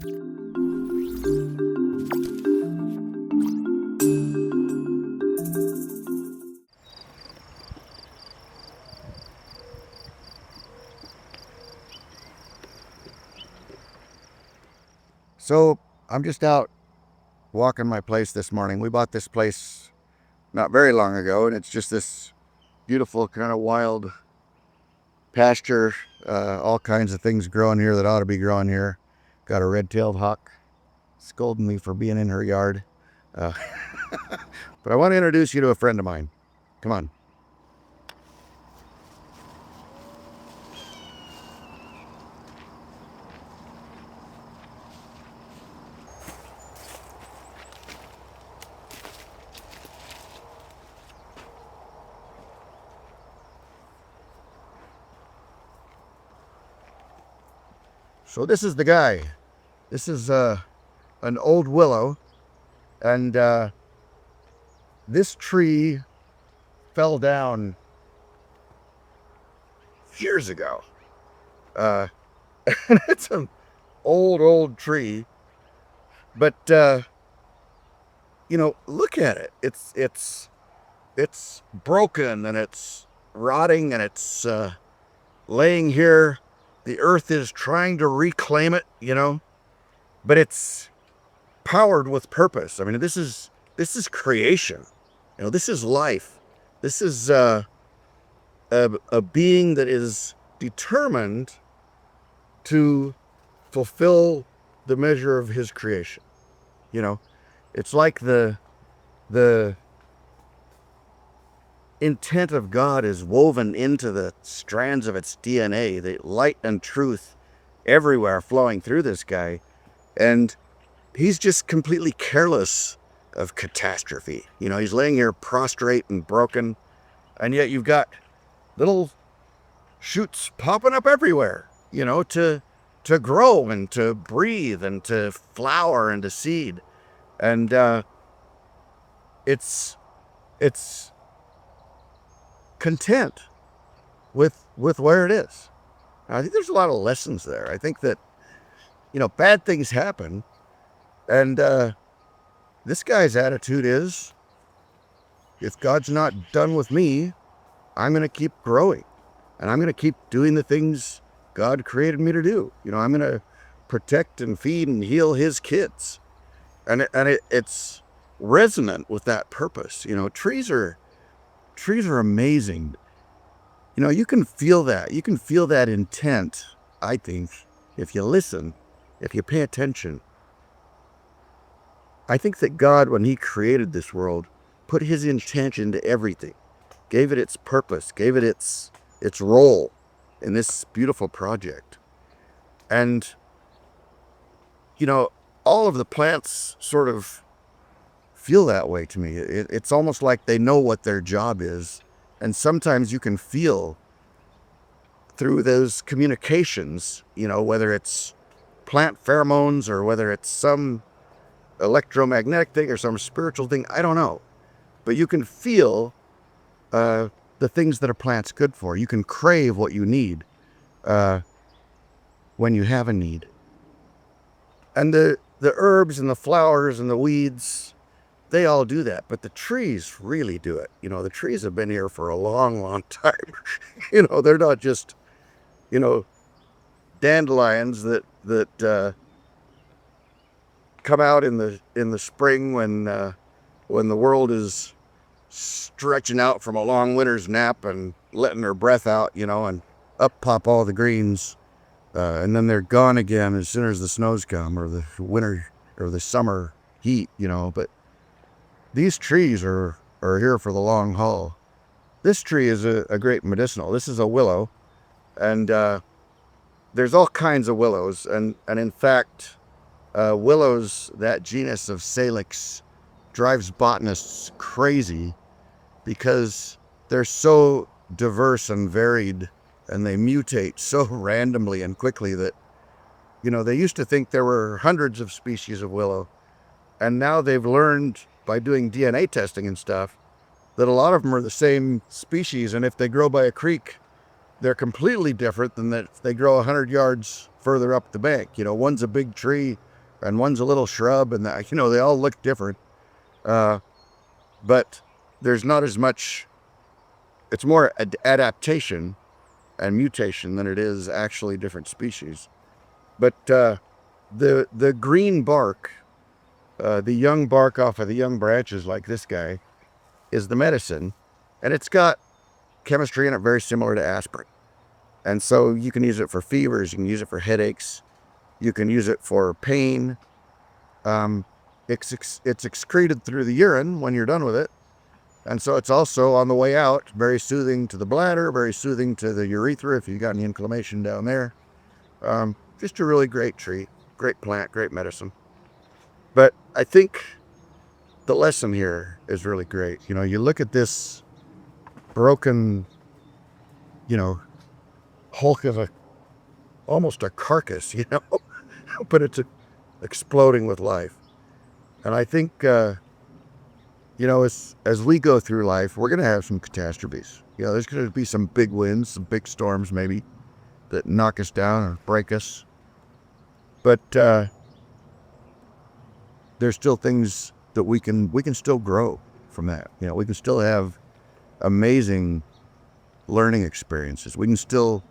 So I'm just out walking my place this morning. We bought this place not very long ago, and it's just this beautiful kind of wild pasture. All kinds of things growing here that ought to be growing here. Got a red-tailed hawk scolding me for being in her yard. Uh, but I want to introduce you to a friend of mine. Come on. So this is the guy. This is an old willow, and this tree fell down years ago. And it's an old tree, but look at it. It's broken and it's rotting and it's laying here. The earth is trying to reclaim it, but it's powered with purpose. I mean, this is creation. This is life. This is a being that is determined to fulfill the measure of his creation. It's like the intent of God is woven into the strands of its DNA, the light and truth everywhere flowing through this guy. And he's just completely careless of catastrophe. He's laying here prostrate and broken, and yet you've got little shoots popping up everywhere, to grow and to breathe and to flower and to seed. And it's content with where it is. I think there's a lot of lessons there. I think that, bad things happen, and this guy's attitude is, if God's not done with me, I'm going to keep growing, and I'm going to keep doing the things God created me to do. I'm going to protect and feed and heal his kids, and it's resonant with that purpose. Trees are amazing. You can feel that. You can feel that intent, I think, if you listen, if you pay attention. I think that God, when he created this world, put his intent into everything, gave it its purpose, gave it its role in this beautiful project. And, all of the plants sort of feel that way to me. It's almost like they know what their job is. And sometimes you can feel through those communications, whether it's plant pheromones or whether it's some electromagnetic thing or some spiritual thing, I don't know. But you can feel the things that a plant's good for. You can crave what you need when you have a need. And the herbs and the flowers and the weeds, they all do that, but the trees really do it. The trees have been here for a long time. They're not just, dandelions that come out in the spring when the world is stretching out from a long winter's nap and letting their breath out, and up pop all the greens, and then they're gone again as soon as the snows come or the winter or the summer heat, but these trees are here for the long haul. This tree is a great medicinal. This is a willow, and there's all kinds of willows, and in fact, willows, that genus of salix, drives botanists crazy because they're so diverse and varied, and they mutate so randomly and quickly that, they used to think there were hundreds of species of willow, and now they've learned by doing DNA testing and stuff that a lot of them are the same species, and if they grow by a creek, they're completely different than that if they grow 100 yards further up the bank. One's a big tree and one's a little shrub, and they all look different. But there's not as much, it's more adaptation and mutation than it is actually different species. But the green bark, the young bark off of the young branches like this guy, is the medicine. And it's got chemistry in it very similar to aspirin. And so you can use it for fevers, you can use it for headaches, you can use it for pain. It's excreted through the urine when you're done with it. And so it's also on the way out, very soothing to the bladder, very soothing to the urethra if you've got any inflammation down there. Just a really great tree, great plant, great medicine. But I think the lesson here is really great. You look at this broken, hulk of almost a carcass, but it's exploding with life. And I think, as we go through life, we're going to have some catastrophes. There's going to be some big winds, some big storms maybe that knock us down or break us. But there's still things that we can still grow from that. We can still have amazing learning experiences. We can still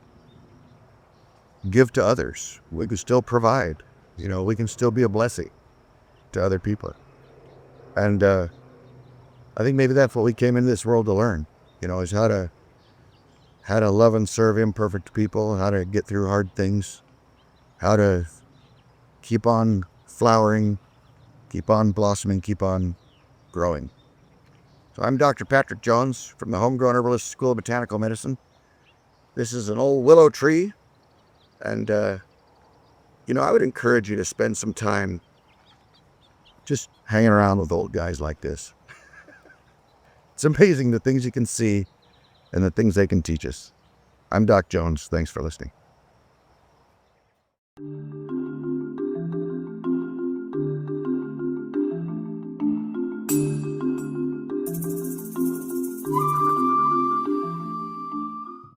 give to others. We can still provide. We can still be a blessing to other people. And I think maybe that's what we came into this world to learn, is how to love and serve imperfect people, how to get through hard things, how to keep on flowering, keep on blossoming, keep on growing. So I'm Dr. Patrick Jones from the Homegrown Herbalist School of Botanical Medicine. This is an old willow tree, and I would encourage you to spend some time just hanging around with old guys like this. It's amazing the things you can see and the things they can teach us. I'm Doc Jones. Thanks for listening.